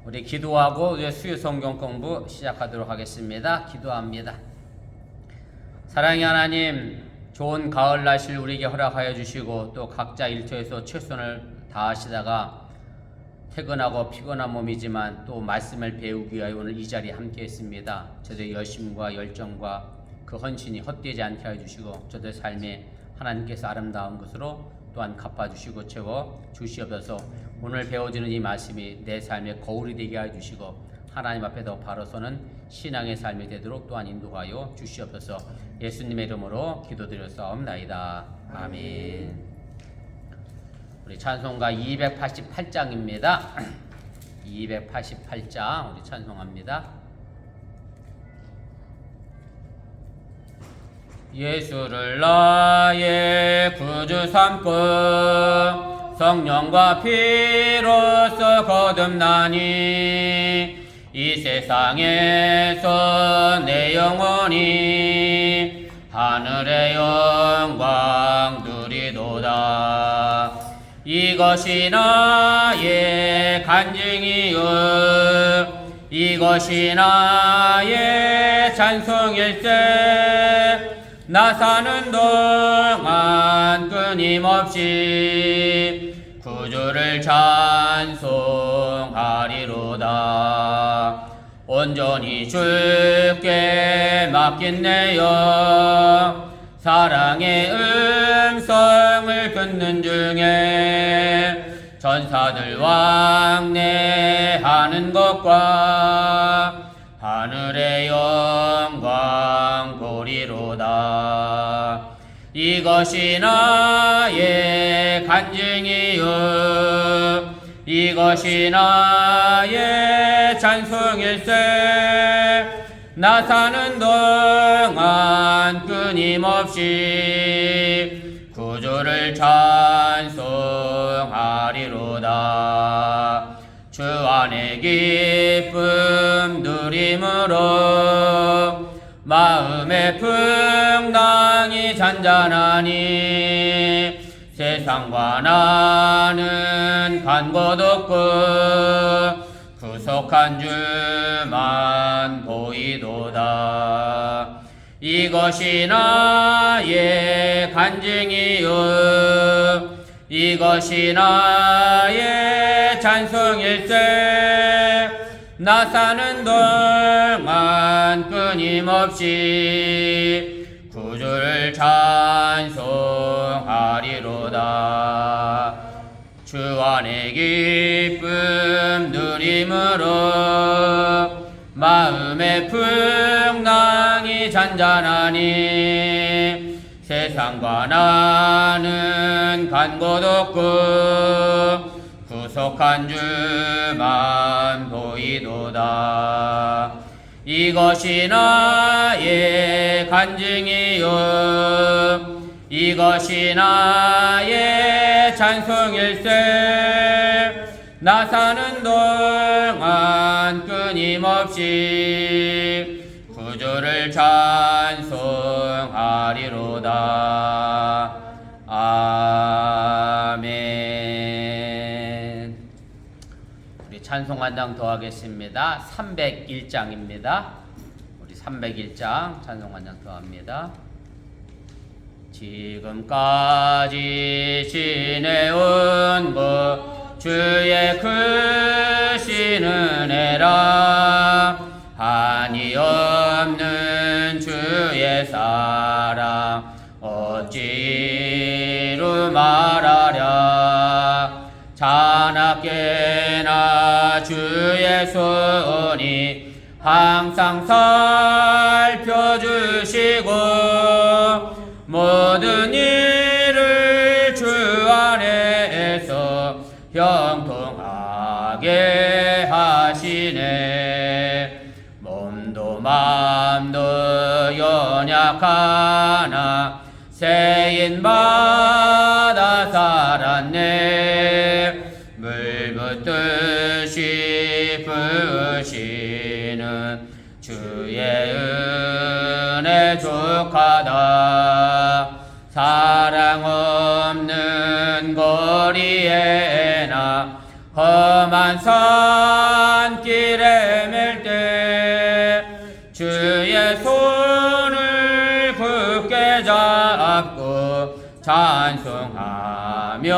우리 기도하고 이제 수요 성경 공부 시작하도록 하겠습니다. 기도합니다. 사랑의 하나님, 좋은 가을 날씨를 우리에게 허락하여 주시고 또 각자 일터에서 최선을 다하시다가 퇴근하고 피곤한 몸이지만 또 말씀을 배우기 위하여 오늘 이 자리에 함께 했습니다. 저들의 열심과 열정과 그 헌신이 헛되지 않게 하여 주시고 저들 삶에 하나님께서 아름다운 것으로 또한 갚아주시고 채워 주시옵소서. 오늘 배워지는 이 말씀이 내 삶의 거울이 되게 하여 주시고 하나님 앞에 더 바로 서는 신앙의 삶이 되도록 또한 인도하여 주시옵소서. 예수님의 이름으로 기도드렸사옵나이다. 아멘. 우리 찬송가 288장입니다. 288장 우리 찬송합니다. 예수를 나의 구주 삼고 성령과 피로써 거듭나니 이 세상에서 내 영혼이 하늘의 영광 누리도다. 이것이 나의 간증이요 이것이 나의 찬송일세. 나 사는 동안 끊임없이 구주를 찬송하리로다. 온전히 주께 맡긴내요. 사랑의 음성을 듣는 중에 전사들 왕래하는 것과 하늘의 영광 보리로다. 이것이 나의 간증이요 이것이 나의 찬송일세. 나 사는 동안 끊임없이 구주를 찬송하리로다. 주 안에 기쁨 누림으로 마음의 풍랑이 잔잔하니 세상과 나는 간 곳 없고 구속한 주만 보이도다. 이것이 나의 간증이요 이것이 나의 찬송일세. 나 사는 동안 끊임없이 구주를 찬송하리로다. 주 안에 기쁨 누림으로 마음의 풍랑이 잔잔하니 세상과 나는 간 곳 없고 구속한 주만 보이도다. 이것이 나의 간증이요 이것이 나의 찬송일세. 나 사는 동안 끊임없이 구주를 찬송하리로다. 아멘. 우리 찬송 한 장 더 하겠습니다. 301장입니다. 우리 301장 찬송 한 장 더 합니다. 지금까지 지내온 것 주의 크신 은혜라. 한이 없는 주의 사랑 어찌로 말하랴. 자나깨나 주의 손이 항상 살펴주시고 모든 일을 주 안에서 형통하게 하시네. 몸도 맘도 연약하나 세인받아 살았네. 물 붓듯이 부으시는 주의 은혜 족하다. 사랑 없는 거리에나 험한 산 앞고 찬송하며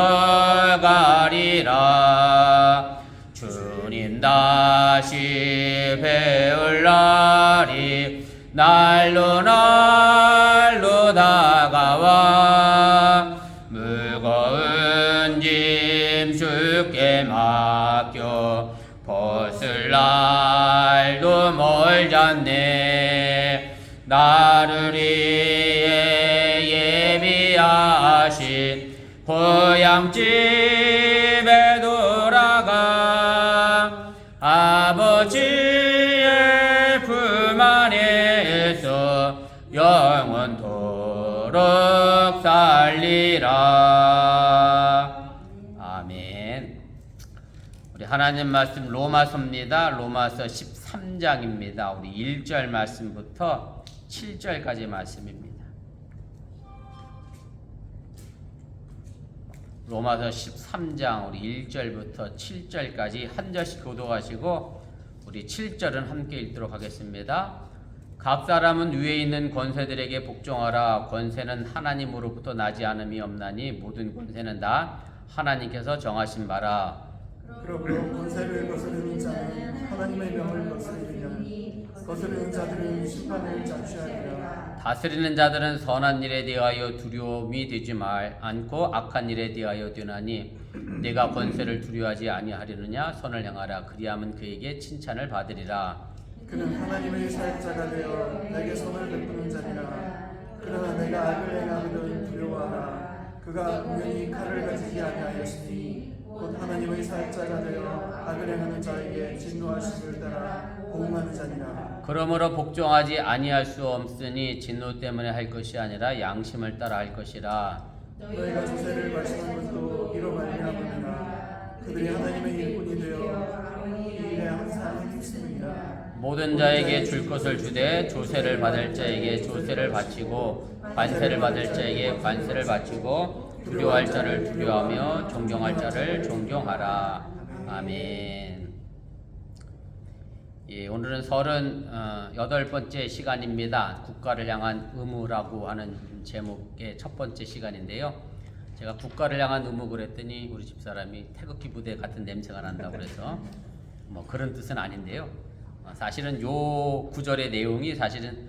가리라. 주님 다시 배울 날이 날로 날로 다가와 무거운 짐 주께 맡겨 벗을 날도 멀잖네. 나를 위해 예비하신 고향집에 돌아가 아버지의 품 안에서 영원토록 살리라. 아멘. 우리 하나님 말씀 로마서입니다. 로마서 13장입니다. 우리 1절 말씀부터 7절까지 말씀입니다. 로마서 13장 우리 1절부터 7절까지 한 절씩 교독하시고 우리 7절은 함께 읽도록 하겠습니다. 각 사람은 위에 있는 권세들에게 복종하라. 권세는 하나님으로부터 나지 않음이 없나니 모든 권세는 다 하나님께서 정하신 바라. 그러므로 권세를 거스르는 자는 하나님의 명을 거스르리니 거스르는 자들은 심판을 자취하리라. 다스리는 자들은 선한 일에 대하여 두려움이 되지 않고 악한 일에 대하여 되나니 내가 권세를 두려워하지 아니하려느냐. 선을 행하라. 그리하면 그에게 칭찬을 받으리라. 그는 하나님의 사역자가 되어 내게 선을 베푸는 자니라. 그러나 내가 악을 행하거든 두려워하라. 그가 분명히 칼을 가지지 아니하였으니 곧 하나님의 사역자가 되어 악을 행하는 자에게 진노하심을 따라 보응하는 자니라. 그러므로 복종하지 아니할 수 없으니 진노 때문에 할 것이 아니라 양심을 따라 할 것이라. 너희가 조세를 말씀한 것도 이로 말미암으니라. 그들이 하나님의 일꾼이 되어 이 일에 항상 힘쓰느니라. 모든 자에게 줄 것을 주되 조세를 받을 자에게 조세를 바치고 관세를 받을 자에게 관세를 바치고 두려워할 자를 두려워하며 존경할 자를 존경하라. 아멘. 예, 오늘은 38번째 시간입니다. 국가를 향한 의무라고 하는 제목의 첫 번째 시간인데요. 제가 국가를 향한 의무 그랬더니 우리 집사람이 태극기 부대 같은 냄새가 난다고 그래서 뭐 그런 뜻은 아닌데요. 사실은 요 구절의 내용이 사실은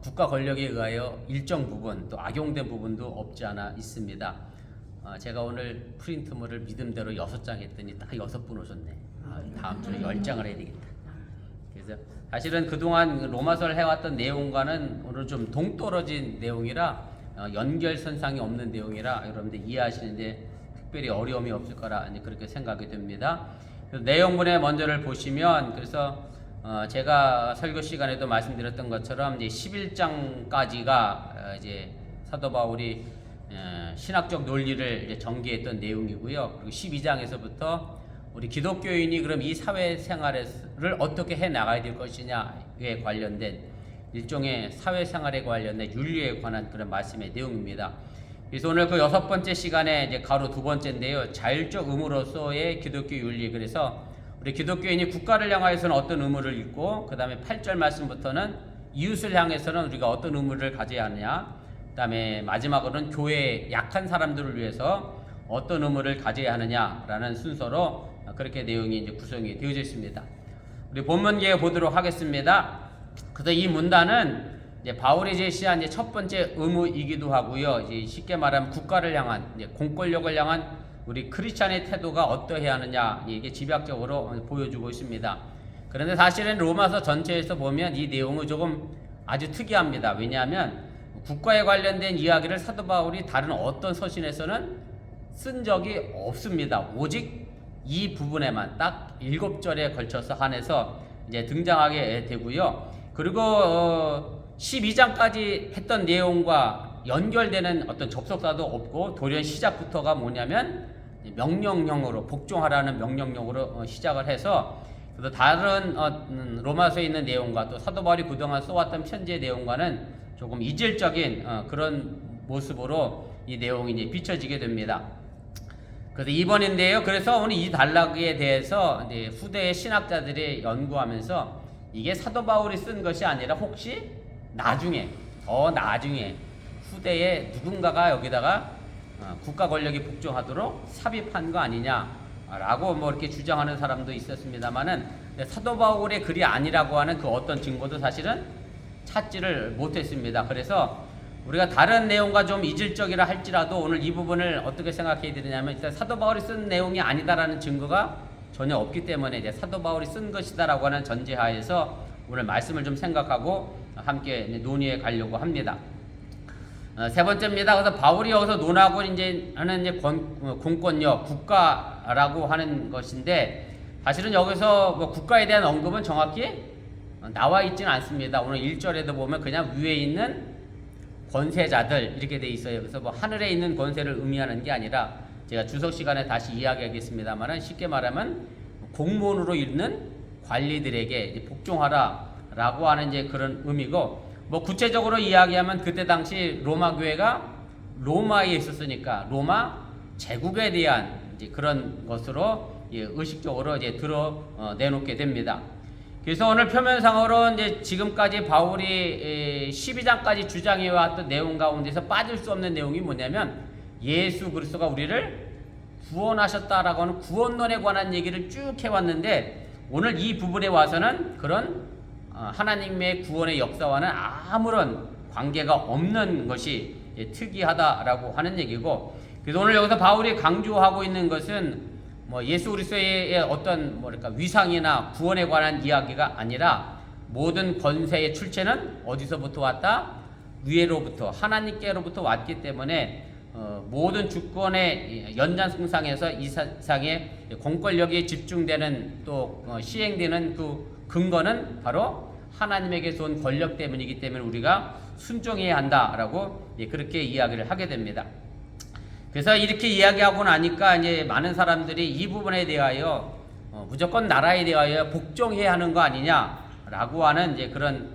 국가 권력에 의하여 일정 부분 또 악용된 부분도 없지 않아 있습니다. 제가 오늘 프린트물을 믿음대로 6장 했더니 딱 6분 오셨네. 다음 주에 10장을 해야 되겠다. 그래서 사실은 그동안 로마서를 해왔던 내용과는 오늘 좀 동떨어진 내용이라 연결선상이 없는 내용이라 여러분들 이해하시는데 특별히 어려움이 없을 거라 그렇게 생각이 됩니다. 내용문의 먼저를 보시면 그래서 제가 설교 시간에도 말씀드렸던 것처럼 이제 11장까지가 이제 사도 바울이 신학적 논리를 이제 전개했던 내용이고요. 그리고 12장에서부터 우리 기독교인이 그럼 이 사회생활을 어떻게 해 나가야 될 것이냐에 관련된 일종의 사회생활에 관련된 윤리에 관한 그런 말씀의 내용입니다. 그래서 오늘 그 6번째 시간에 이제 가로 2번째인데요. 자율적 의무로서의 기독교 윤리. 그래서 우리 기독교인이 국가를 향하여서는 어떤 의무를 있고 그 다음에 8절 말씀부터는 이웃을 향해서는 우리가 어떤 의무를 가져야 하느냐, 그 다음에 마지막으로는 교회의 약한 사람들을 위해서 어떤 의무를 가져야 하느냐라는 순서로 그렇게 내용이 이제 구성이 되어져 있습니다. 우리 본문계에 보도록 하겠습니다. 그래서 이 문단은 이제 바울이 제시한 이제 첫 번째 의무이기도 하고요. 이제 쉽게 말하면 국가를 향한 이제 공권력을 향한 우리 크리스찬의 태도가 어떠해야 하느냐 이게 집약적으로 보여주고 있습니다. 그런데 사실은 로마서 전체에서 보면 이 내용은 조금 아주 특이합니다. 왜냐하면 국가에 관련된 이야기를 사도 바울이 다른 어떤 서신에서는 쓴 적이 없습니다. 오직 이 부분에만 딱 7절에 걸쳐서 한해서 이제 등장하게 되고요. 그리고 12장까지 했던 내용과 연결되는 어떤 접속사도 없고 돌연 시작부터가 뭐냐면 명령형으로 복종하라는 명령형으로 시작을 해서 그래서 다른 로마서에 있는 내용과 또 사도 바울이 그동안 써왔던 편지의 내용과는 조금 이질적인 그런 모습으로 이 내용이 이제 비춰지게 됩니다. 그래서 2번인데요. 그래서 오늘 이 단락에 대해서 이제 후대의 신학자들이 연구하면서 이게 사도 바울이 쓴 것이 아니라 혹시 나중에 후대에 누군가가 여기다가 국가 권력이 복종하도록 삽입한 거 아니냐라고 뭐 이렇게 주장하는 사람도 있었습니다만은 사도 바울의 글이 아니라고 하는 그 어떤 증거도 사실은 찾지를 못했습니다. 그래서 우리가 다른 내용과 좀 이질적이라 할지라도 오늘 이 부분을 어떻게 생각해야 되느냐면 일단 사도 바울이 쓴 내용이 아니다라는 증거가 전혀 없기 때문에 이제 사도 바울이 쓴 것이다라고 하는 전제하에서 오늘 말씀을 좀 생각하고 함께 논의해 가려고 합니다. 세 번째입니다. 그래서 바울이 여기서 논하고 이제 하는 이제 공권력, 국가라고 하는 것인데 사실은 여기서 뭐 국가에 대한 언급은 정확히 나와 있지는 않습니다. 오늘 1절에도 보면 그냥 위에 있는 권세자들 이렇게 돼 있어요. 그래서 뭐 하늘에 있는 권세를 의미하는 게 아니라 제가 주석 시간에 다시 이야기하겠습니다만 쉽게 말하면 공무원으로 있는 관리들에게 복종하라라고 하는 이제 그런 의미고 뭐 구체적으로 이야기하면 그때 당시 로마 교회가 로마에 있었으니까 로마 제국에 대한 이제 그런 것으로 의식적으로 이제 내놓게 됩니다. 그래서 오늘 표면상으로 이제 지금까지 바울이 12장까지 주장해왔던 내용 가운데서 빠질 수 없는 내용이 뭐냐면 예수 그리스도가 우리를 구원하셨다라고 하는 구원론에 관한 얘기를 쭉 해왔는데 오늘 이 부분에 와서는 그런 하나님의 구원의 역사와는 아무런 관계가 없는 것이 특이하다라고 하는 얘기고 그래서 오늘 여기서 바울이 강조하고 있는 것은 뭐 예수 그리스도의 어떤 뭐랄까 위상이나 구원에 관한 이야기가 아니라 모든 권세의 출처는 어디서부터 왔다? 위에로부터 하나님께로부터 왔기 때문에 모든 주권의 연장선상에서 이 세상에 공권력이 집중되는 또 시행되는 그 근거는 바로 하나님에게서 온 권력 때문이기 때문에 우리가 순종해야 한다라고 그렇게 이야기를 하게 됩니다. 그래서 이렇게 이야기하고 나니까 이제 많은 사람들이 이 부분에 대하여 무조건 나라에 대하여 복종해야 하는 거 아니냐라고 하는 이제 그런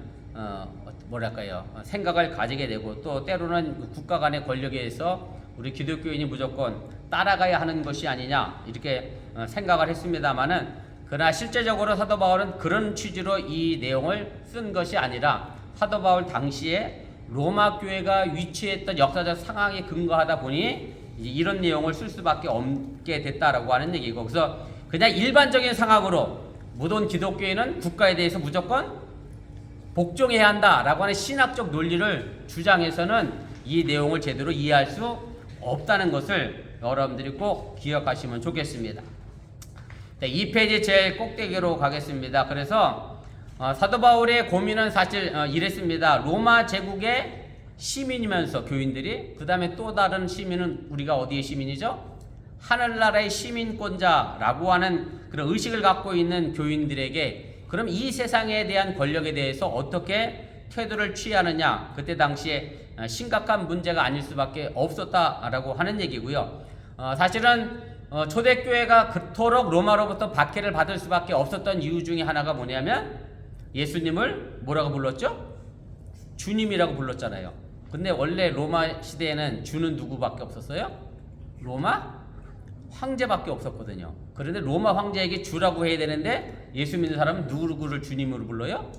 뭐랄까요 생각을 가지게 되고 또 때로는 국가 간의 권력에 의해서 우리 기독교인이 무조건 따라가야 하는 것이 아니냐 이렇게 생각을 했습니다만은 그러나 실제적으로 사도 바울은 그런 취지로 이 내용을 쓴 것이 아니라 사도 바울 당시에 로마 교회가 위치했던 역사적 상황에 근거하다 보니 이런 내용을 쓸 수밖에 없게 됐다라고 하는 얘기고 그래서 그냥 일반적인 상황으로 모든 기독교인은 국가에 대해서 무조건 복종해야 한다라고 하는 신학적 논리를 주장해서는 이 내용을 제대로 이해할 수 없다는 것을 여러분들이 꼭 기억하시면 좋겠습니다. 네, 2페이지 제일 꼭대기로 가겠습니다. 그래서 사도 바울의 고민은 사실 이랬습니다. 로마 제국의 시민이면서 교인들이 그 다음에 또 다른 시민은 우리가 어디의 시민이죠? 하늘나라의 시민권자라고 하는 그런 의식을 갖고 있는 교인들에게 그럼 이 세상에 대한 권력에 대해서 어떻게 태도를 취하느냐 그때 당시에 심각한 문제가 아닐 수밖에 없었다라고 하는 얘기고요. 사실은 초대교회가 그토록 로마로부터 박해를 받을 수밖에 없었던 이유 중에 하나가 뭐냐면 예수님을 뭐라고 불렀죠? 주님이라고 불렀잖아요. 근데 원래 로마 시대에는 주는 누구밖에 없었어요? 로마 황제밖에 없었거든요. 그런데 로마 황제에게 주라고 해야 되는데 예수 믿는 사람은 누구를 주님으로 불러요?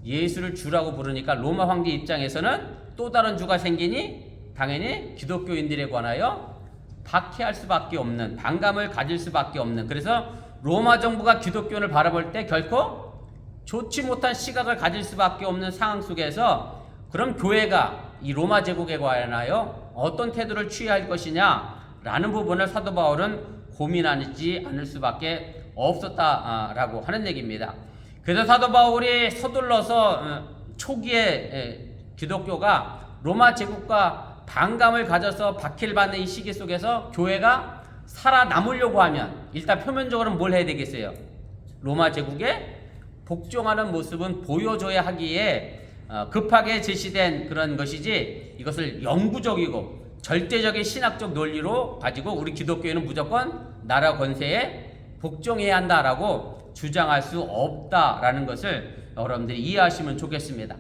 예수를 주라고 부르니까 로마 황제 입장에서는 또 다른 주가 생기니 당연히 기독교인들에 관하여 박해할 수밖에 없는 반감을 가질 수밖에 없는 그래서 로마 정부가 기독교인을 바라볼 때 결코 좋지 못한 시각을 가질 수밖에 없는 상황 속에서 그럼 교회가 이 로마 제국에 관하여 어떤 태도를 취해야 할 것이냐라는 부분을 사도 바울은 고민하지 않을 수밖에 없었다라고 하는 얘기입니다. 그래서 사도 바울이 서둘러서 초기에 기독교가 로마 제국과 반감을 가져서 박해를 받는 이 시기 속에서 교회가 살아남으려고 하면 일단 표면적으로는 뭘 해야 되겠어요? 로마 제국에 복종하는 모습은 보여줘야 하기에 급하게 제시된 그런 것이지 이것을 영구적이고 절대적인 신학적 논리로 가지고 우리 기독교회는 무조건 나라 권세에 복종해야 한다라고 주장할 수 없다라는 것을 여러분들이 이해하시면 좋겠습니다.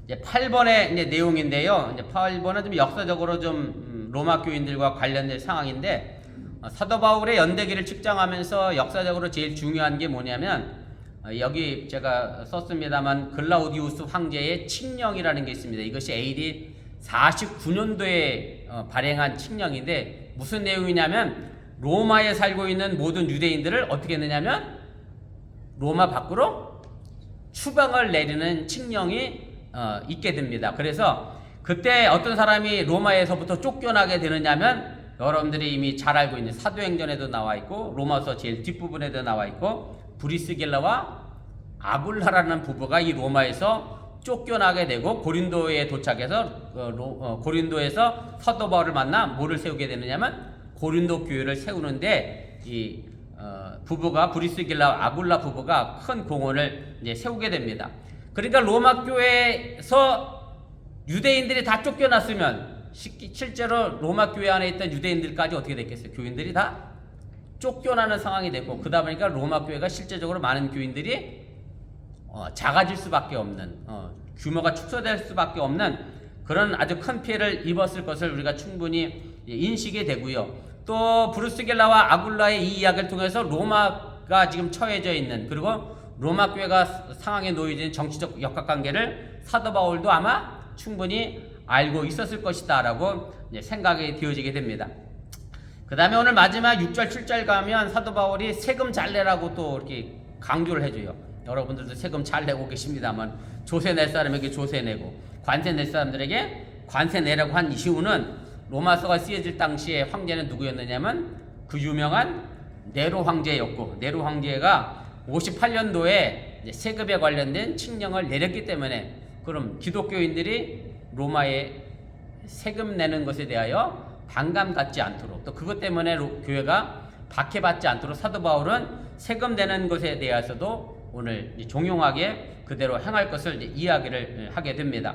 이제 8번의 이제 내용인데요. 이제 8번은 좀 역사적으로 좀 로마 교인들과 관련된 상황인데 사도 바울의 연대기를 측정하면서 역사적으로 제일 중요한 게 뭐냐면 여기 제가 썼습니다만 글라우디우스 황제의 칙령이라는 게 있습니다. 이것이 AD 49년도에 발행한 칙령인데 무슨 내용이냐면 로마에 살고 있는 모든 유대인들을 어떻게 했느냐면 로마 밖으로 추방을 내리는 칙령이 있게 됩니다. 그래서 그때 어떤 사람이 로마에서부터 쫓겨나게 되느냐면 여러분들이 이미 잘 알고 있는 사도행전에도 나와 있고 로마서 제일 뒷부분에도 나와 있고 브리스길라와 아굴라라는 부부가 이 로마에서 쫓겨나게 되고 고린도에 도착해서 고린도에서 사도 바울을 만나 뭐를 세우게 되느냐면 고린도 교회를 세우는데 이 부부가 브리스길라 아굴라 부부가 큰 공헌을 이제 세우게 됩니다. 그러니까 로마 교회에서 유대인들이 다 쫓겨났으면 실제로 로마 교회 안에 있던 유대인들까지 어떻게 됐겠어요? 교인들이 다 쫓겨나는 상황이 됐고 그러다 보니까 로마 교회가 실제적으로 많은 교인들이 작아질 수밖에 없는 규모가 축소될 수밖에 없는 그런 아주 큰 피해를 입었을 것을 우리가 충분히 인식이 되고요. 또 브루스겔라와 아굴라의 이 이야기를 통해서 로마가 지금 처해져 있는 그리고 로마 교회가 상황에 놓여진 정치적 역학관계를 사도 바울도 아마 충분히 알고 있었을 것이다 라고 생각이 되어지게 됩니다. 그 다음에 오늘 마지막 6절 7절 가면 사도 바울이 세금 잘 내라고 또 이렇게 강조를 해줘요. 여러분들도 세금 잘 내고 계십니다만 조세 낼 사람에게 조세 내고 관세 낼 사람들에게 관세 내라고 한 이유는 로마서가 쓰여질 당시에 황제는 누구였느냐면 그 유명한 네로 황제였고 네로 황제가 58년도에 세금에 관련된 칙령을 내렸기 때문에 그럼 기독교인들이 로마에 세금 내는 것에 대하여 반감 갖지 않도록 또 그것 때문에 교회가 박해받지 않도록 사도 바울은 세금 내는 것에 대해서도 오늘 종용하게 그대로 행할 것을 이야기를 하게 됩니다.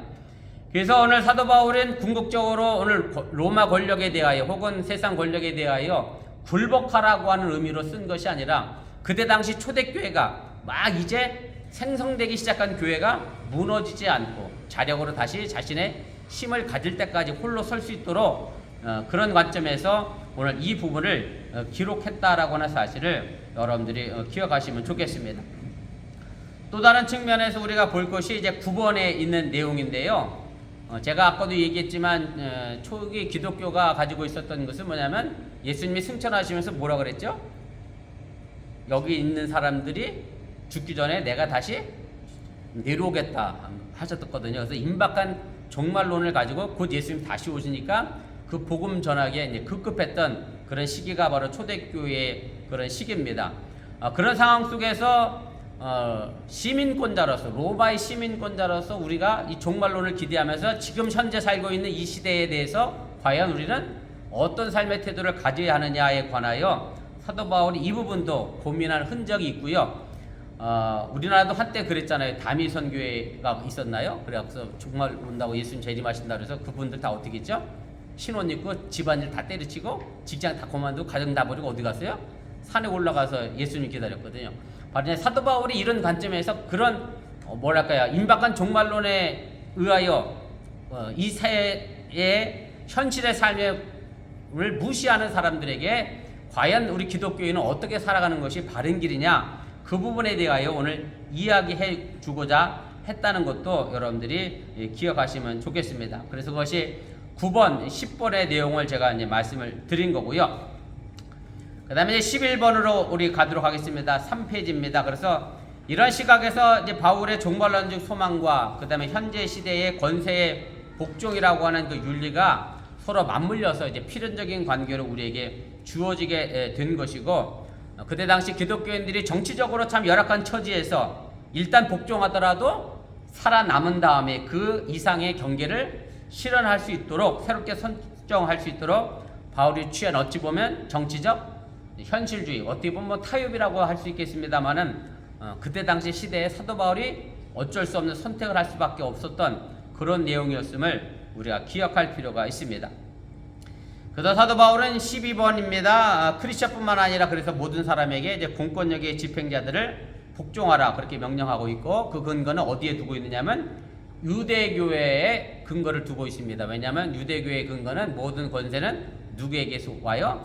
그래서 오늘 사도 바울은 궁극적으로 오늘 로마 권력에 대하여 혹은 세상 권력에 대하여 굴복하라고 하는 의미로 쓴 것이 아니라 그때 당시 초대교회가 막 이제 생성되기 시작한 교회가 무너지지 않고 자력으로 다시 자신의 힘을 가질 때까지 홀로 설 수 있도록 그런 관점에서 오늘 이 부분을 기록했다라고 하는 사실을 여러분들이 기억하시면 좋겠습니다. 또 다른 측면에서 우리가 볼 것이 이제 9번에 있는 내용인데요. 제가 아까도 얘기했지만 초기 기독교가 가지고 있었던 것은 뭐냐면 예수님이 승천하시면서 뭐라 그랬죠? 여기 있는 사람들이 죽기 전에 내가 다시 내려오겠다 하셨거든요. 그래서 임박한 종말론을 가지고 곧 예수님 다시 오시니까 그 복음 전하기에 이제 급급했던 그런 시기가 바로 초대교회의 그런 시기입니다. 그런 상황 속에서 시민권자로서 로마의 시민권자로서 우리가 이 종말론을 기대하면서 지금 현재 살고 있는 이 시대에 대해서 과연 우리는 어떤 삶의 태도를 가져야 하느냐에 관하여 사도 바울이 이 부분도 고민한 흔적이 있고요. 우리나라도 한때 그랬잖아요. 다미선교회가 있었나요? 그래서 종말 온다고 예수님 재림하신다 그래서 그분들 다 어떻게 했죠? 신혼 입고 집안일 다 때려치고 직장 다 그만두고 가정 다 버리고 어디 갔어요? 산에 올라가서 예수님 기다렸거든요. 바로 사도 바울이 이런 관점에서 그런 뭐랄까요 임박한 종말론에 의하여 이 세의 현실의 삶을 무시하는 사람들에게 과연 우리 기독교인은 어떻게 살아가는 것이 바른 길이냐 그 부분에 대하여 오늘 이야기해 주고자 했다는 것도 여러분들이 기억하시면 좋겠습니다. 그래서 그것이 9번, 10번의 내용을 제가 이제 말씀을 드린 거고요. 그 다음에 이제 11번으로 우리 가도록 하겠습니다. 3페이지입니다. 그래서 이런 시각에서 이제 바울의 종말론적 소망과 그 다음에 현재 시대의 권세의 복종이라고 하는 그 윤리가 서로 맞물려서 이제 필연적인 관계로 우리에게 주어지게 된 것이고 그때 당시 기독교인들이 정치적으로 참 열악한 처지에서 일단 복종하더라도 살아남은 다음에 그 이상의 경계를 실현할 수 있도록 새롭게 선정할 수 있도록 바울이 취한 어찌 보면 정치적 현실주의 어떻게 보면 뭐 타협이라고 할 수 있겠습니다만은 그때 당시 시대에 사도 바울이 어쩔 수 없는 선택을 할 수밖에 없었던 그런 내용이었음을 우리가 기억할 필요가 있습니다. 그래서 사도 바울은 12번입니다. 크리스천뿐만 아니라 그래서 모든 사람에게 이제 공권력의 집행자들을 복종하라 그렇게 명령하고 있고 그 근거는 어디에 두고 있느냐면 유대교회에 근거를 두고 있습니다. 왜냐하면 유대교회의 근거는 모든 권세는 누구에게서 와요?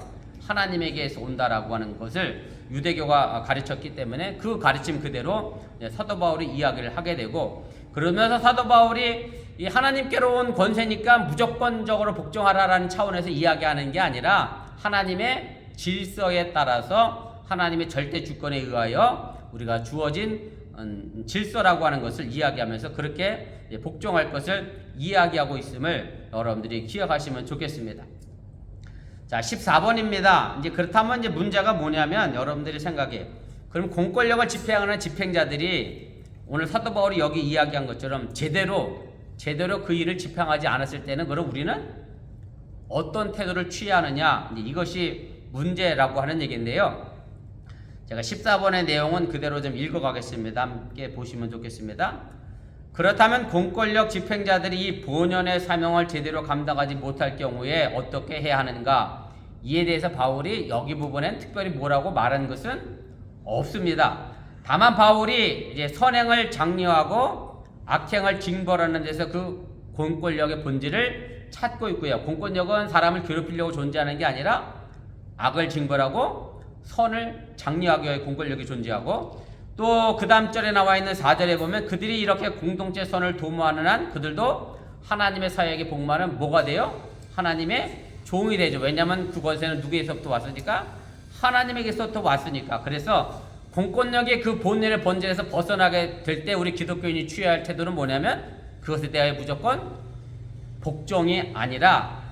하나님에게서 온다라고 하는 것을 유대교가 가르쳤기 때문에 그 가르침 그대로 사도 바울이 이야기를 하게 되고 그러면서 사도 바울이 이 하나님께로 온 권세니까 무조건적으로 복종하라라는 차원에서 이야기하는 게 아니라 하나님의 질서에 따라서 하나님의 절대 주권에 의하여 우리가 주어진 질서라고 하는 것을 이야기하면서 그렇게 복종할 것을 이야기하고 있음을 여러분들이 기억하시면 좋겠습니다. 자, 14번입니다. 이제 그렇다면 이제 문제가 뭐냐면 여러분들이 생각해. 그럼 공권력을 집행하는 집행자들이 오늘 사도 바울이 여기 이야기한 것처럼 제대로 그 일을 집행하지 않았을 때는 그럼 우리는 어떤 태도를 취해야 하느냐, 이제 이것이 문제라고 하는 얘기인데요. 제가 14번의 내용은 그대로 좀 읽어가겠습니다. 함께 보시면 좋겠습니다. 그렇다면 공권력 집행자들이 이 본연의 사명을 제대로 감당하지 못할 경우에 어떻게 해야 하는가? 이에 대해서 바울이 여기 부분엔 특별히 뭐라고 말한 것은 없습니다. 다만 바울이 이제 선행을 장려하고 악행을 징벌하는 데서 그 공권력의 본질을 찾고 있고요. 공권력은 사람을 괴롭히려고 존재하는 게 아니라 악을 징벌하고 선을 장려하기 위해 공권력이 존재하고, 또 그 다음 절에 나와 있는 4절에 보면 그들이 이렇게 공동체 선을 도모하는 한 그들도 하나님의 사역에 복무하는 뭐가 돼요? 하나님의 종이 되죠. 왜냐하면 그 권세는 누구에서부터 왔으니까? 하나님에게서부터 왔으니까. 그래서 공권력의 그 본연의 본질에서 벗어나게 될 때 우리 기독교인이 취해야 할 태도는 뭐냐면 그것에 대하여 무조건 복종이 아니라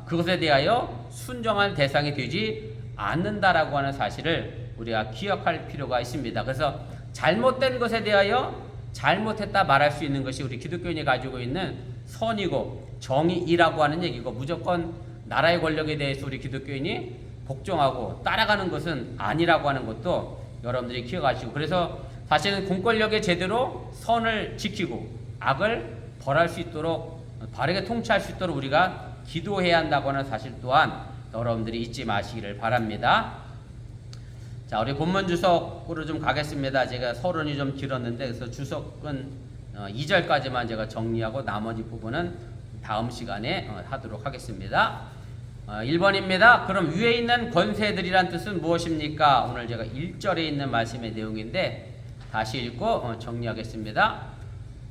그것에 대하여 순종한 대상이 되지 않는다라고 하는 사실을 우리가 기억할 필요가 있습니다. 그래서 잘못된 것에 대하여 잘못했다 말할 수 있는 것이 우리 기독교인이 가지고 있는 선이고 정의이라고 하는 얘기고, 무조건 나라의 권력에 대해서 우리 기독교인이 복종하고 따라가는 것은 아니라고 하는 것도 여러분들이 기억하시고, 그래서 사실은 공권력에 제대로 선을 지키고 악을 벌할 수 있도록 바르게 통치할 수 있도록 우리가 기도해야 한다고 하는 사실 또한 여러분들이 잊지 마시기를 바랍니다. 자, 우리 본문 주석으로 좀 가겠습니다. 제가 서론이 좀 길었는데 그래서 주석은 2절까지만 제가 정리하고 나머지 부분은 다음 시간에 하도록 하겠습니다. 1번입니다. 그럼 위에 있는 권세들이란 뜻은 무엇입니까? 오늘 제가 1절에 있는 말씀의 내용인데 다시 읽고 정리하겠습니다.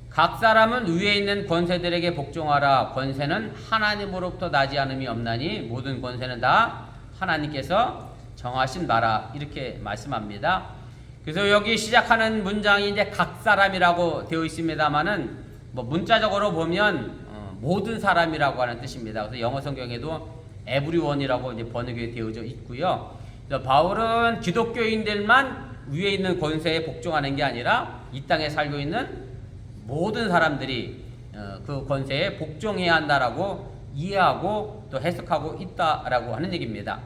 각 사람은 위에 있는 권세들에게 복종하라. 권세는 하나님으로부터 나지 않음이 없나니 모든 권세는 다 하나님께서 정하신 바라. 이렇게 말씀합니다. 그래서 여기 시작하는 문장이 이제 각 사람이라고 되어 있습니다만은 뭐 문자적으로 보면 모든 사람이라고 하는 뜻입니다. 그래서 영어 성경에도 everyone이라고 이제 번역이 되어져 있고요. 그래서 바울은 기독교인들만 위에 있는 권세에 복종하는 게 아니라 이 땅에 살고 있는 모든 사람들이 그 권세에 복종해야 한다라고 이해하고 또 해석하고 있다라고 하는 얘기입니다.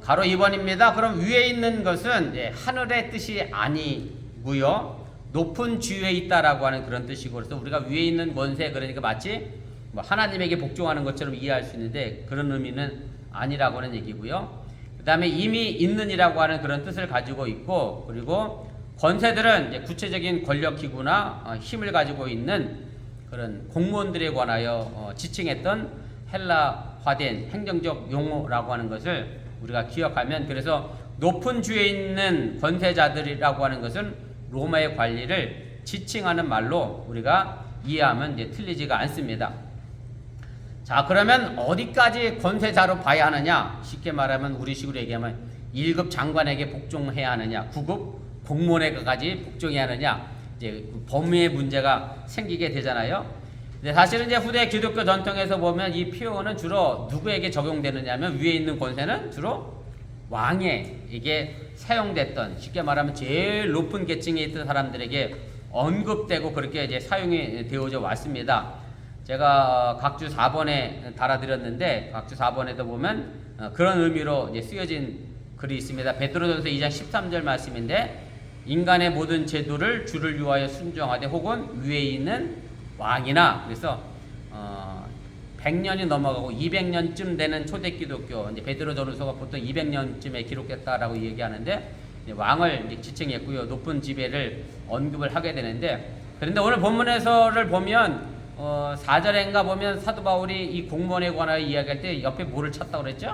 가로 2번입니다. 그럼 위에 있는 것은 하늘의 뜻이 아니고요, 높은 지위에 있다라고 하는 그런 뜻이고, 그래서 우리가 위에 있는 권세, 그러니까 마치 뭐 하나님에게 복종하는 것처럼 이해할 수 있는데 그런 의미는 아니라고 하는 얘기고요. 그 다음에 이미 있는이라고 하는 그런 뜻을 가지고 있고, 그리고 권세들은 이제 구체적인 권력기구나 힘을 가지고 있는 그런 공무원들에 관하여 지칭했던 헬라화된 행정적 용어라고 하는 것을 우리가 기억하면, 그래서 높은 주에 있는 권세자들이라고 하는 것은 로마의 관리를 지칭하는 말로 우리가 이해하면 이제 틀리지가 않습니다. 자, 그러면 어디까지 권세자로 봐야 하느냐? 쉽게 말하면 우리식으로 얘기하면 1급 장관에게 복종해야 하느냐, 9급 공무원에게까지 복종해야 하느냐, 이제 범위의 문제가 생기게 되잖아요. 근데 사실은 이제 후대 기독교 전통에서 보면 이 표현은 주로 누구에게 적용되느냐면 위에 있는 권세는 주로 왕에게 사용됐던, 쉽게 말하면 제일 높은 계층에 있던 사람들에게 언급되고 그렇게 이제 사용이 되어져 왔습니다. 제가 각주 4번에 달아드렸는데 각주 4번에도 보면 그런 의미로 이제 쓰여진 글이 있습니다. 베드로전서 2장 13절 말씀인데, 인간의 모든 제도를 주를 위하여 순종하되 혹은 위에 있는 왕이나, 그래서 100년이 넘어가고 200년쯤 되는 초대 기독교, 이제 베드로전서가 보통 200년쯤에 기록됐다라고 얘기하는데 왕을 이제 지칭했고요, 높은 지배를 언급을 하게 되는데, 그런데 오늘 본문에서를 보면 4절인가 보면 사도 바울이 이 공무원에 관하여 이야기할 때 옆에 뭐를 찾다고 그랬죠?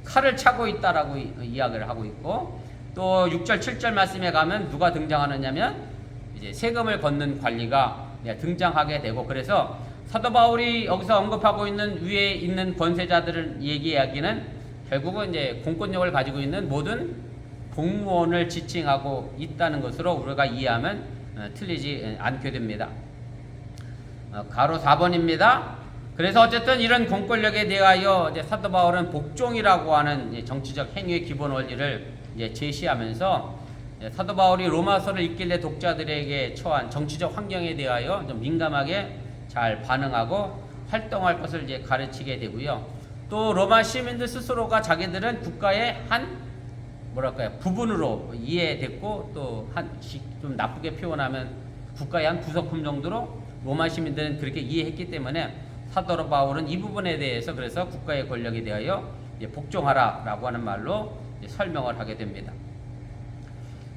칼을 차고 있다라고 이야기를 하고 있고, 또 6절 7절 말씀에 가면 누가 등장하느냐면 이제 세금을 걷는 관리가 등장하게 되고, 그래서 사도 바울이 여기서 언급하고 있는 위에 있는 권세자들을 얘기하기는 결국은 이제 공권력을 가지고 있는 모든 공무원을 지칭하고 있다는 것으로 우리가 이해하면 틀리지 않게 됩니다. 가로 4번입니다. 그래서 어쨌든 이런 공권력에 대하여 이제 사도 바울은 복종이라고 하는 정치적 행위의 기본 원리를 이제 제시하면서 사도 바울이 로마서를 읽길래 독자들에게 처한 정치적 환경에 대하여 좀 민감하게 잘 반응하고 활동할 것을 이제 가르치게 되고요. 또 로마 시민들 스스로가 자기들은 국가의 한 부분으로 이해됐고, 또 좀 나쁘게 표현하면 국가의 한 부속품 정도로 로마 시민들은 그렇게 이해했기 때문에 사도 바울은 이 부분에 대해서 그래서 국가의 권력에 대하여 복종하라라고 하는 말로 설명을 하게 됩니다.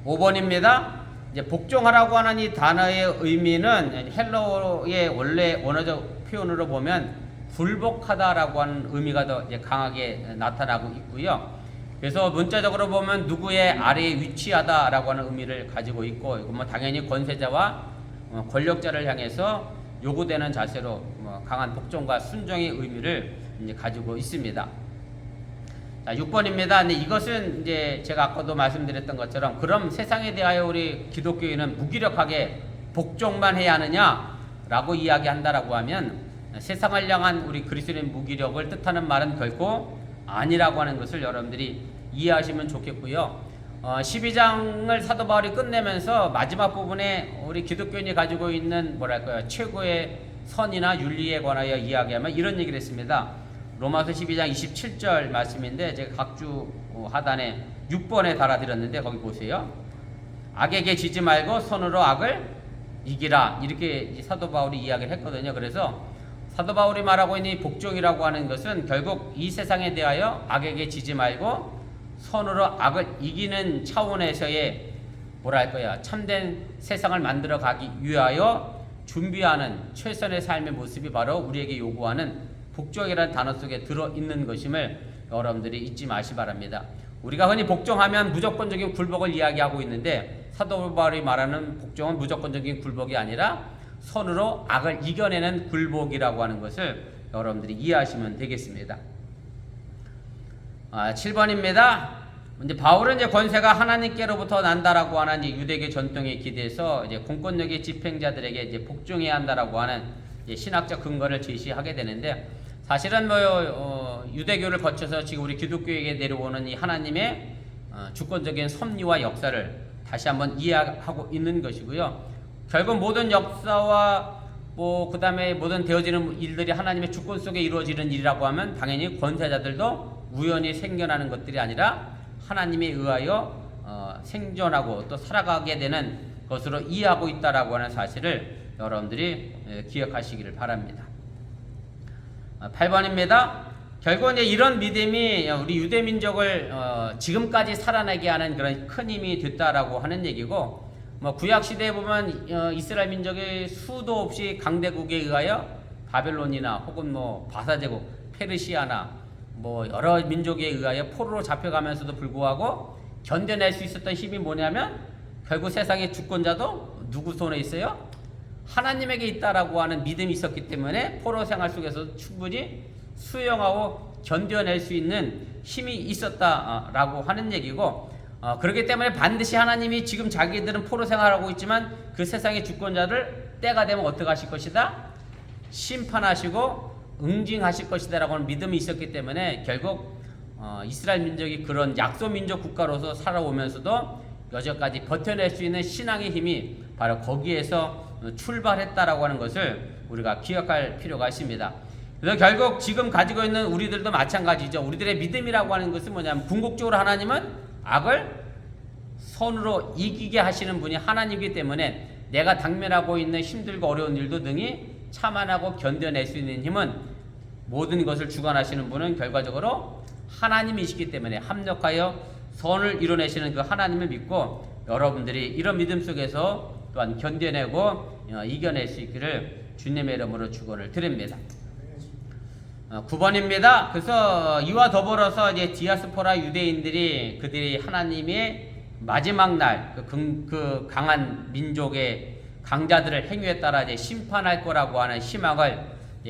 5번입니다. 이제 복종하라고 하는 이 단어의 의미는 헬라어의 원래 원어적 표현으로 보면 굴복하다라고 하는 의미가 더 이제 강하게 나타나고 있고요. 그래서 문자적으로 보면 누구의 아래에 위치하다라고 하는 의미를 가지고 있고, 이거 뭐 당연히 권세자와 권력자를 향해서 요구되는 자세로 강한 복종과 순종의 의미를 이제 가지고 있습니다. 자, 6번입니다. 근데 이것은 이제 제가 아까도 말씀드렸던 것처럼, 그럼 세상에 대하여 우리 기독교인은 무기력하게 복종만 해야 하느냐라고 이야기한다라고 하면, 세상을 향한 우리 그리스도인의 무기력을 뜻하는 말은 결코 아니라고 하는 것을 여러분들이 이해하시면 좋겠고요. 12장을 사도 바울이 끝내면서 마지막 부분에 우리 기독교인이 가지고 있는 최고의 선이나 윤리에 관하여 이야기하면 이런 얘기를 했습니다. 로마서 12장 27절 말씀인데, 제가 각주 하단에 6번에 달아드렸는데 거기 보세요. 악에게 지지 말고 손으로 악을 이기라, 이렇게 사도 바울이 이야기를 했거든요. 그래서 사도 바울이 말하고 있는 이 복종이라고 하는 것은 결국 이 세상에 대하여 악에게 지지 말고 손으로 악을 이기는 차원에서의 참된 세상을 만들어 가기 위하여 준비하는 최선의 삶의 모습이 바로 우리에게 요구하는 복종이라는 단어 속에 들어있는 것임을 여러분들이 잊지 마시 바랍니다. 우리가 흔히 복종하면 무조건적인 굴복을 이야기하고 있는데, 사도 바울이 말하는 복종은 무조건적인 굴복이 아니라 손으로 악을 이겨내는 굴복이라고 하는 것을 여러분들이 이해하시면 되겠습니다. 7번입니다. 이제 바울은 이제 권세가 하나님께로부터 난다라고 하는 유대교 전통에 기대서 이제 공권력의 집행자들에게 이제 복종해야 한다라고 하는 이제 신학적 근거를 제시하게 되는데, 사실은 유대교를 거쳐서 지금 우리 기독교에게 내려오는 이 하나님의 주권적인 섭리와 역사를 다시 한번 이해하고 있는 것이고요. 결국 모든 역사와 그 다음에 모든 되어지는 일들이 하나님의 주권 속에 이루어지는 일이라고 하면 당연히 권세자들도 우연히 생겨나는 것들이 아니라 하나님에 의하여 생존하고 또 살아가게 되는 것으로 이해하고 있다라고 하는 사실을 여러분들이 기억하시기를 바랍니다. 8번입니다. 결국 이제 이런 믿음이 우리 유대 민족을 지금까지 살아나게 하는 그런 큰 힘이 됐다라고 하는 얘기고, 구약 시대에 보면 이스라엘 민족이 수도 없이 강대국에 의하여 바벨론이나 혹은 바사제국, 페르시아나 여러 민족에 의하여 포로로 잡혀가면서도 불구하고 견뎌낼 수 있었던 힘이 뭐냐면, 결국 세상의 주권자도 누구 손에 있어요? 하나님에게 있다라고 하는 믿음이 있었기 때문에 포로 생활 속에서 충분히 수용하고 견뎌낼 수 있는 힘이 있었다라고 하는 얘기고, 그렇기 때문에 반드시 하나님이 지금 자기들은 포로 생활하고 있지만 그 세상의 주권자를 때가 되면 어떻게 하실 것이다? 심판하시고 응징하실 것이다 라고 하는 믿음이 있었기 때문에 결국 이스라엘 민족이 그런 약소 민족 국가로서 살아오면서도 여전까지 버텨낼 수 있는 신앙의 힘이 바로 거기에서 출발했다라고 하는 것을 우리가 기억할 필요가 있습니다. 그래서 결국 지금 가지고 있는 우리들도 마찬가지죠. 우리들의 믿음이라고 하는 것은 뭐냐면, 궁극적으로 하나님은 악을 손으로 이기게 하시는 분이 하나님이기 때문에 내가 당면하고 있는 힘들고 어려운 일도 능히 참아내고 견뎌낼 수 있는 힘은, 모든 것을 주관하시는 분은 결과적으로 하나님이시기 때문에 합력하여 선을 이뤄내시는 그 하나님을 믿고 여러분들이 이런 믿음 속에서 또한 견뎌내고 이겨낼 수 있기를 주님의 이름으로 축원을 드립니다. 9번입니다. 그래서 이와 더불어서 이제 디아스포라 유대인들이 그들이 하나님의 마지막 날 그 강한 민족의 강자들을 행위에 따라 이제 심판할 거라고 하는 희망을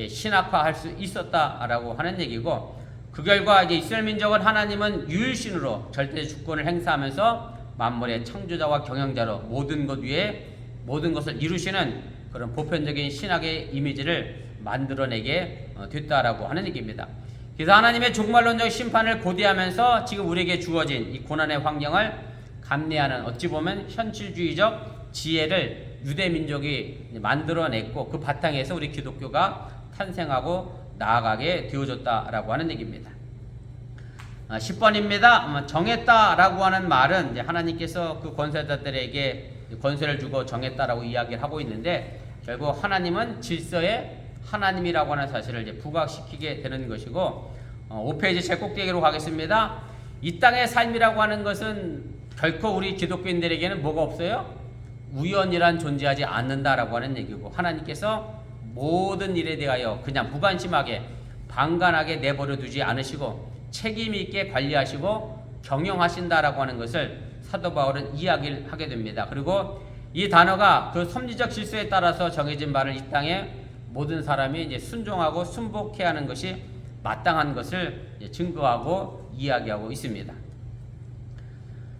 신학화할 수 있었다라고 하는 얘기고, 그 결과 이제 이스라엘 민족은 하나님은 유일신으로 절대 주권을 행사하면서 만물의 창조자와 경영자로 모든 것 위에 모든 것을 이루시는 그런 보편적인 신학의 이미지를 만들어내게 됐다라고 하는 얘기입니다. 그래서 하나님의 종말론적 심판을 고대하면서 지금 우리에게 주어진 이 고난의 환경을 감내하는, 어찌 보면 현실주의적 지혜를 유대 민족이 만들어냈고, 그 바탕에서 우리 기독교가 탄생하고 나아가게 되어졌다라고 하는 얘기입니다. 10번입니다. 정했다라고 하는 말은 이제 하나님께서 그 권세자들에게 권세를 주고 정했다라고 이야기를 하고 있는데, 결국 하나님은 질서의 하나님이라고 하는 사실을 이제 부각시키게 되는 것이고, 5페이지 제 꼭대기로 가겠습니다. 이 땅의 삶이라고 하는 것은 결코 우리 기독교인들에게는 뭐가 없어요? 우연이란 존재하지 않는다라고 하는 얘기고, 하나님께서 모든 일에 대하여 그냥 무관심하게 방관하게 내버려 두지 않으시고 책임 있게 관리하시고 경영하신다라고 하는 것을 사도 바울은 이야기를 하게 됩니다. 그리고 이 단어가 그 섭리적 질서에 따라서 정해진 바를 이 땅에 모든 사람이 이제 순종하고 순복해야 하는 것이 마땅한 것을 증거하고 이야기하고 있습니다.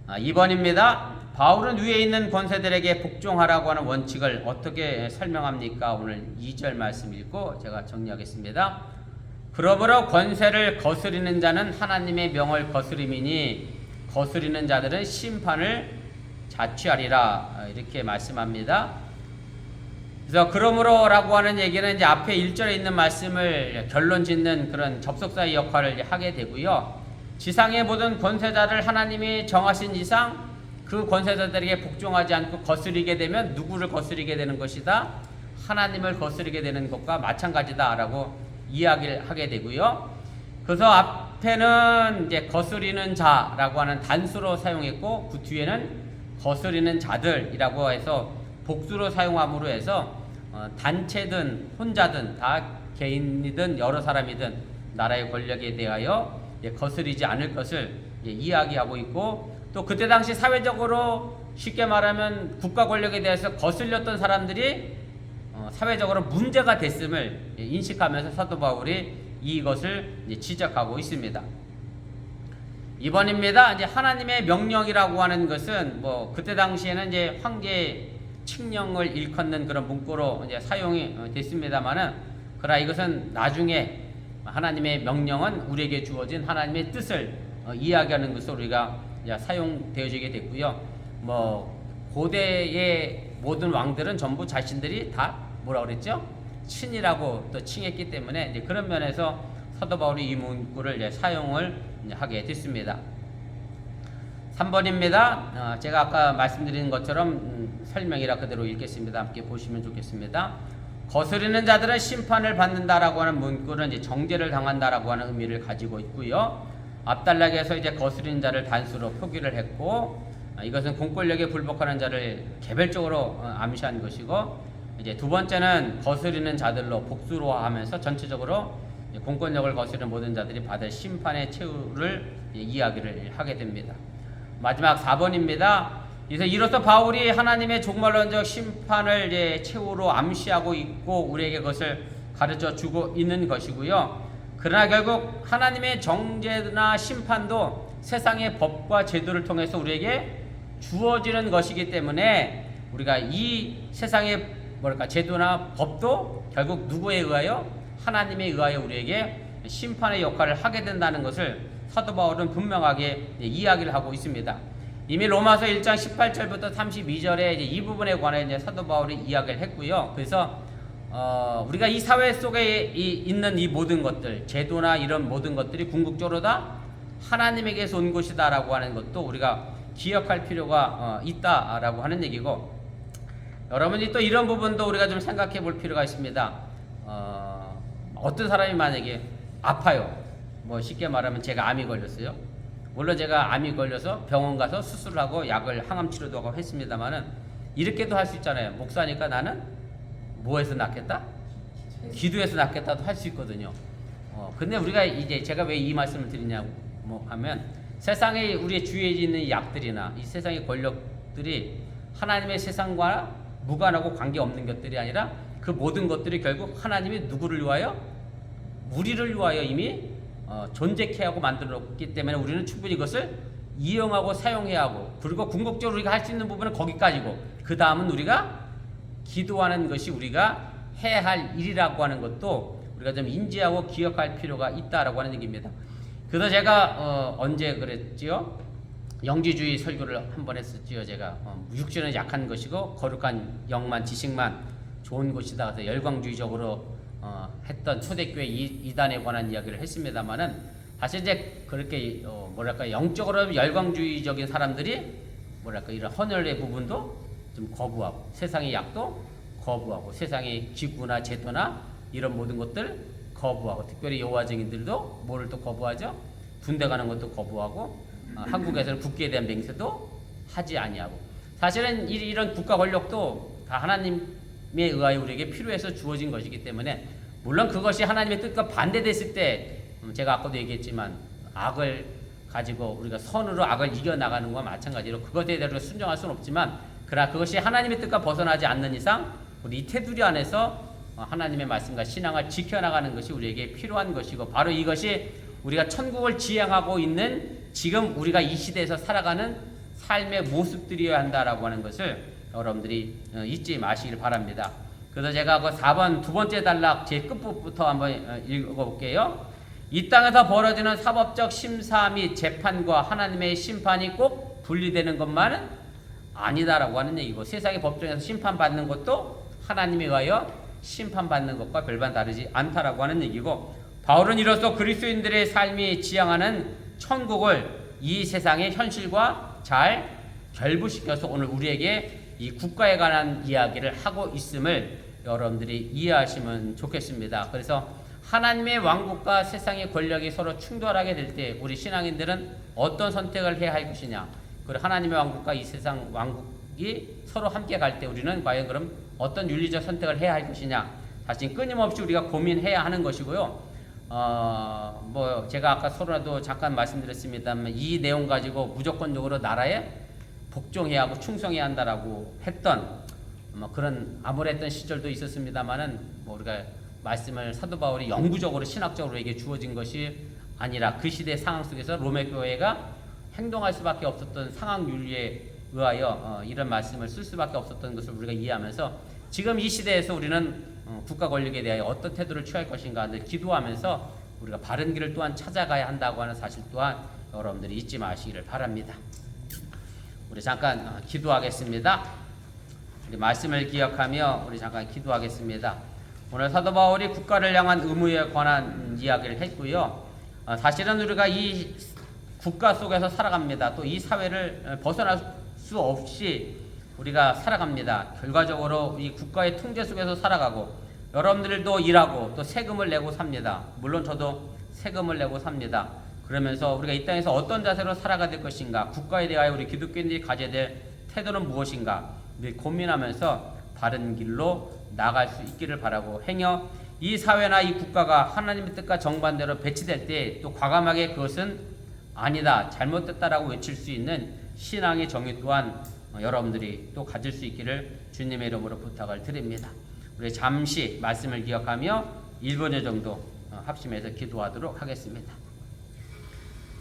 2번입니다. 바울은 위에 있는 권세들에게 복종하라고 하는 원칙을 어떻게 설명합니까? 오늘 2절 말씀 읽고 제가 정리하겠습니다. 그러므로 권세를 거스리는 자는 하나님의 명을 거스림이니 거스리는 자들은 심판을 자취하리라, 이렇게 말씀합니다. 그래서 그러므로라고 하는 얘기는 이제 앞에 1절에 있는 말씀을 결론 짓는 그런 접속사의 역할을 하게 되고요. 지상의 모든 권세자를 하나님이 정하신 이상 그 권세자들에게 복종하지 않고 거스리게 되면 누구를 거스리게 되는 것이다? 하나님을 거스리게 되는 것과 마찬가지다라고 이야기를 하게 되고요. 그래서 앞에는 이제 거스리는 자라고 하는 단수로 사용했고, 그 뒤에는 거스리는 자들이라고 해서 복수로 사용함으로 해서 단체든 혼자든 다 개인이든 여러 사람이든 나라의 권력에 대하여 거스리지 않을 것을 이야기하고 있고, 또 그때 당시 사회적으로 쉽게 말하면 국가 권력에 대해서 거슬렸던 사람들이 사회적으로 문제가 됐음을 인식하면서 사도 바울이 이것을 지적하고 있습니다. 2번입니다. 이제 하나님의 명령이라고 하는 것은 뭐 그때 당시에는 이제 황제 칙령을 일컫는 그런 문구로 이제 사용이 됐습니다만은, 그러나 이것은 나중에 하나님의 명령은 우리에게 주어진 하나님의 뜻을 이야기하는 것으로 우리가 사용되어지게 됐고요. 뭐 고대의 모든 왕들은 전부 자신들이 다 뭐라 그랬죠? 신이라고 또 칭했기 때문에 이제 그런 면에서 사도 바울이 이 문구를 이제 사용을 하게 됐습니다. 3번입니다. 제가 아까 말씀드린 것처럼 설명이라 그대로 읽겠습니다. 함께 보시면 좋겠습니다. 거스르는 자들은 심판을 받는다라고 하는 문구는 이제 정죄를 당한다라고 하는 의미를 가지고 있고요. 앞단락에서 이제 거스르는 자를 단수로 표기를 했고, 이것은 공권력에 불복하는 자를 개별적으로 암시한 것이고, 이제 두 번째는 거스르는 자들로 복수로 하면서 전체적으로 공권력을 거스르는 모든 자들이 받을 심판의 최후를 이야기를 하게 됩니다. 마지막 4번입니다. 그래서 이로써 바울이 하나님의 종말론적 심판을 최후로 암시하고 있고 우리에게 그것을 가르쳐 주고 있는 것이고요. 그러나 결국 하나님의 정죄나 심판도 세상의 법과 제도를 통해서 우리에게 주어지는 것이기 때문에 우리가 이 세상의 제도나 법도 결국 누구에 의하여? 하나님에 의하여 우리에게 심판의 역할을 하게 된다는 것을 사도 바울은 분명하게 이야기를 하고 있습니다. 이미 로마서 1장 18절부터 32절에 이 부분에 관해 이제 사도 바울이 이야기를 했고요. 그래서 우리가 이 사회 속에 있는 이 모든 것들, 제도나 이런 모든 것들이 궁극적으로 다 하나님에게서 온 것이다라고 하는 것도 우리가 기억할 필요가 있다라고 하는 얘기고, 여러분이 또 이런 부분도 우리가 좀 생각해 볼 필요가 있습니다. 어떤 사람이 만약에 아파요. 뭐 쉽게 말하면 제가 암이 걸렸어요. 물론 제가 암이 걸려서 병원 가서 수술을 하고 약을 항암 치료도 하고 했습니다만은, 이렇게도 할 수 있잖아요. 목사니까 나는 뭐해서 낫겠다? 기도해서 낫겠다도 할 수 있거든요. 근데 우리가 이제 제가 왜 이 말씀을 드리냐고 하면, 세상에 우리의 주위에 있는 약들이나 이 세상의 권력들이 하나님의 세상과 무관하고 관계없는 것들이 아니라 그 모든 것들이 결국 하나님이 누구를 위하여? 우리를 위하여 이미 존재케 하고 만들었기 때문에 우리는 충분히 이것을 이용하고 사용해야 하고, 그리고 궁극적으로 우리가 할 수 있는 부분은 거기까지고, 그 다음은 우리가 기도하는 것이 우리가 해야 할 일이라고 하는 것도 우리가 좀 인지하고 기억할 필요가 있다라고 하는 얘기입니다. 그래서 제가 언제 그랬지요? 영지주의 설교를 한번 했었지요. 제가 육신은 약한 것이고 거룩한 영만 지식만 좋은 것이다. 그래서 열광주의적으로 했던 초대교회 이단에 관한 이야기를 했습니다만은, 사실 이제 그렇게 뭐랄까 영적으로 열광주의적인 사람들이 뭐랄까 이런 헌혈의 부분도 좀 거부하고, 세상의 약도 거부하고, 세상의 기구나 제도나 이런 모든 것들 거부하고, 특별히 여호와 증인들도 뭐를 또 거부하죠? 군대 가는 것도 거부하고, 한국에서는 국기에 대한 맹세도 하지 아니하고, 사실은 이런 국가 권력도 다 하나님에 의하여 우리에게 필요해서 주어진 것이기 때문에, 물론 그것이 하나님의 뜻과 반대됐을 때 제가 아까도 얘기했지만 악을 가지고 우리가 선으로 악을 이겨나가는 것과 마찬가지로 그것에 대해서 순종할 수는 없지만, 그러나 그것이 하나님의 뜻과 벗어나지 않는 이상 우리 이 테두리 안에서 하나님의 말씀과 신앙을 지켜나가는 것이 우리에게 필요한 것이고, 바로 이것이 우리가 천국을 지향하고 있는 지금 우리가 이 시대에서 살아가는 삶의 모습들이어야 한다라고 하는 것을 여러분들이 잊지 마시길 바랍니다. 그래서 제가 그 4번 두 번째 단락 제 끝부분부터 한번 읽어볼게요. 이 땅에서 벌어지는 사법적 심사 및 재판과 하나님의 심판이 꼭 분리되는 것만은 아니다라고 하는 얘기고, 세상의 법정에서 심판받는 것도 하나님에 의하여 심판받는 것과 별반 다르지 않다라고 하는 얘기고, 바울은 이로써 그리스도인들의 삶이 지향하는 천국을 이 세상의 현실과 잘 결부시켜서 오늘 우리에게 이 국가에 관한 이야기를 하고 있음을 여러분들이 이해하시면 좋겠습니다. 그래서 하나님의 왕국과 세상의 권력이 서로 충돌하게 될 때 우리 신앙인들은 어떤 선택을 해야 할 것이냐, 그리고 하나님의 왕국과 이 세상 왕국이 서로 함께 갈 때 우리는 과연 그럼 어떤 윤리적 선택을 해야 할 것이냐, 사실 끊임없이 우리가 고민해야 하는 것이고요. 뭐 제가 아까 서로라도 잠깐 말씀드렸습니다만, 이 내용 가지고 무조건적으로 나라에 복종해야 하고 충성해야 한다라고 했던 그런 암울했던 시절도 있었습니다만은, 뭐 우리가 말씀을 사도 바울이 영구적으로 신학적으로 에게 주어진 것이 아니라 그 시대 상황 속에서 로마 교회가 행동할 수밖에 없었던 상황 윤리에 의하여 이런 말씀을 쓸 수밖에 없었던 것을 우리가 이해하면서, 지금 이 시대에서 우리는 국가 권력에 대하여 어떤 태도를 취할 것인가 늘 기도하면서 우리가 바른 길을 또한 찾아가야 한다고 하는 사실 또한 여러분들이 잊지 마시기를 바랍니다. 우리 잠깐 기도하겠습니다. 우리 말씀을 기억하며 우리 잠깐 기도하겠습니다. 오늘 사도 바울이 국가를 향한 의무에 관한 이야기를 했고요. 사실은 우리가 이 국가 속에서 살아갑니다. 또 이 사회를 벗어날 수 없이 우리가 살아갑니다. 결과적으로 이 국가의 통제 속에서 살아가고, 여러분들도 일하고 또 세금을 내고 삽니다. 물론 저도 세금을 내고 삽니다. 그러면서 우리가 이 땅에서 어떤 자세로 살아가야 될 것인가, 국가에 대하여 우리 기독교인들이 가져야 될 태도는 무엇인가 늘 고민하면서 바른 길로 나갈 수 있기를 바라고, 행여 이 사회나 이 국가가 하나님의 뜻과 정반대로 배치될 때 또 과감하게 그것은 아니다, 잘못됐다라고 외칠 수 있는 신앙의 정의 또한 여러분들이 또 가질 수 있기를 주님의 이름으로 부탁을 드립니다. 우리 잠시 말씀을 기억하며 1분여 정도 합심해서 기도하도록 하겠습니다.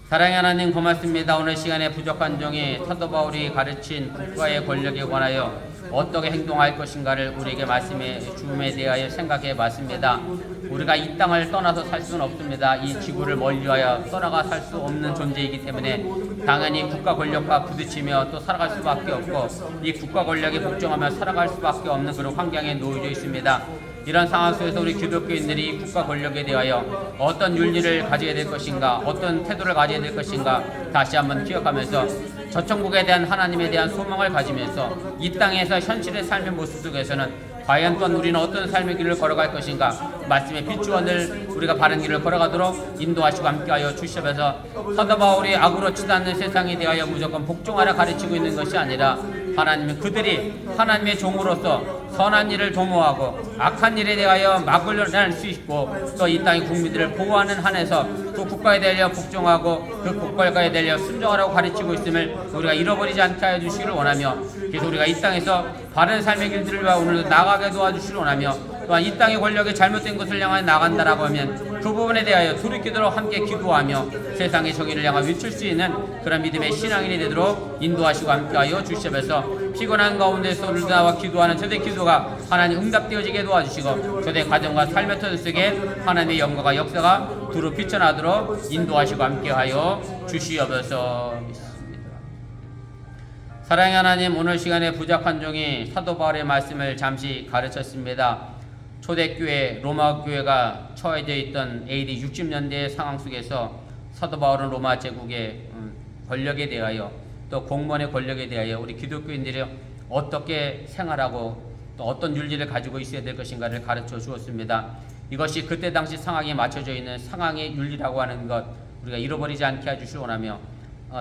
사랑의 하나님, 고맙습니다. 오늘 시간에 부족한 종이 사도 바울이 가르친 국가의 권력에 관하여 어떻게 행동할 것인가를 우리에게 말씀해 주음에 대하여 생각해 봤습니다. 우리가 이 땅을 떠나서 살 수는 없습니다. 이 지구를 멀리하여 떠나가 살 수 없는 존재이기 때문에 당연히 국가 권력과 부딪히며 또 살아갈 수밖에 없고, 이 국가 권력에 복종하며 살아갈 수밖에 없는 그런 환경에 놓여져 있습니다. 이런 상황 속에서 우리 기독교인들이 국가 권력에 대하여 어떤 윤리를 가져야 될 것인가, 어떤 태도를 가져야 될 것인가 다시 한번 기억하면서 저 천국에 대한 하나님에 대한 소망을 가지면서 이 땅에서 현실의 삶의 모습 속에서는 과연 또한 우리는 어떤 삶의 길을 걸어갈 것인가, 말씀의 빛주어 늘 우리가 바른 길을 걸어가도록 인도하시고 함께하여 주시면서, 사도 바울이 악으로 치닫는 세상에 대하여 무조건 복종하라 가르치고 있는 것이 아니라 하나님 그들이 하나님의 종으로서 선한 일을 도모하고 악한 일에 대하여 막을 낼 수 있고 또 이 땅의 국민들을 보호하는 한에서 그 국가에 대하여 복종하고 그 국가에 대하여 순종하라고 가르치고 있음을 우리가 잃어버리지 않게 하여 주시기를 원하며 그래서 우리가 이 땅에서 바른 삶의 길들을 위하여 오늘도 나가게 도와주시기를 원하며 또한 이 땅의 권력이 잘못된 것을 향하여 나간다라고 하면 그 부분에 대하여 돌이키도록 함께 기도하며 세상의 정의를 향하여 외칠 수 있는 그런 믿음의 신앙인이 되도록 인도하시고 함께하여 주시면서 피곤한 가운데서 우리 나와 기도하는 저대 기도가 하나님 응답되어지게 도와주시고 저대 가정과 삶의 터전 속에 하나님의 영광과 역사가 두루 비춰나도록 인도하시고 함께하여 주시옵소서. 믿습니다. 사랑의 하나님, 오늘 시간에 부족한 종이 사도 바울의 말씀을 잠시 가르쳤습니다. 초대교회 로마 교회가 처해져 있던 AD 60년대의 상황 속에서 사도 바울은 로마 제국의 권력에 대하여 또 공무원의 권력에 대하여 우리 기독교인들이 어떻게 생활하고 또 어떤 윤리를 가지고 있어야 될 것인가를 가르쳐 주었습니다. 이것이 그때 당시 상황에 맞춰져 있는 상황의 윤리라고 하는 것 우리가 잃어버리지 않게 해주시기 원하며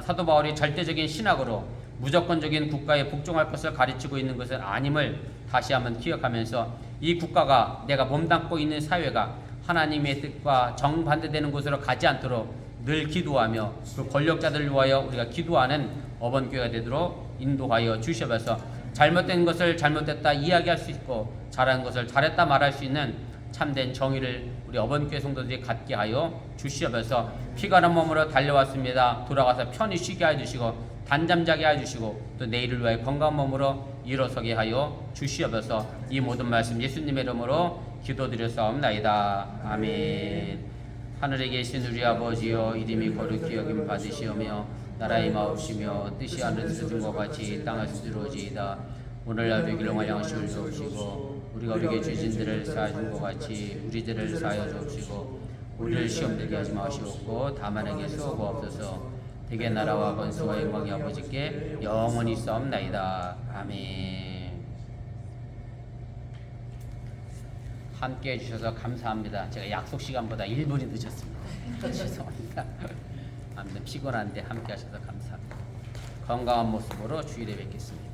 사도 바울이 절대적인 신학으로 무조건적인 국가에 복종할 것을 가르치고 있는 것은 아님을 다시 한번 기억하면서 이 국가가 내가 몸담고 있는 사회가 하나님의 뜻과 정반대되는 곳으로 가지 않도록 늘 기도하며 그 권력자들을 위하여 우리가 기도하는 어번교회가 되도록 인도하여 주시옵소서. 잘못된 것을 잘못됐다 이야기할 수 있고 잘한 것을 잘했다 말할 수 있는 참된 정의를 우리 어번교회 성도들이 갖게 하여 주시옵소서. 피가 난 몸으로 달려왔습니다. 돌아가서 편히 쉬게 해주시고 단잠 자게 해주시고 또 내일을 위하여 건강한 몸으로 일어서게 하여 주시옵소서. 이 모든 말씀 예수님의 이름으로 기도드렸사옵나이다. 아멘. 하늘에 계신 우리 아버지여, 이름이 거룩히 여김 받으시오며 나라의 마옵시며 뜻이 하늘에서 준 것 같이 땅에서 이루어지이다. 오늘 하루 일용할 양식을 주옵시고 우리가 우리에게 죄진들을 사하여 준 것 같이 우리들을 사하여 주옵시고 우리를 시험 들게 하지 마시옵고 다만 에게 수고하옵소서. 대개 나라와 번수와 영광이 아버지께 영원히 싸움나이다. 아멘. 함께 해주셔서 감사합니다. 제가 약속 시간보다 1분이 늦었습니다. 죄송합니다. 아무튼 피곤한데 함께 하셔서 감사합니다. 건강한 모습으로 주일에 뵙겠습니다.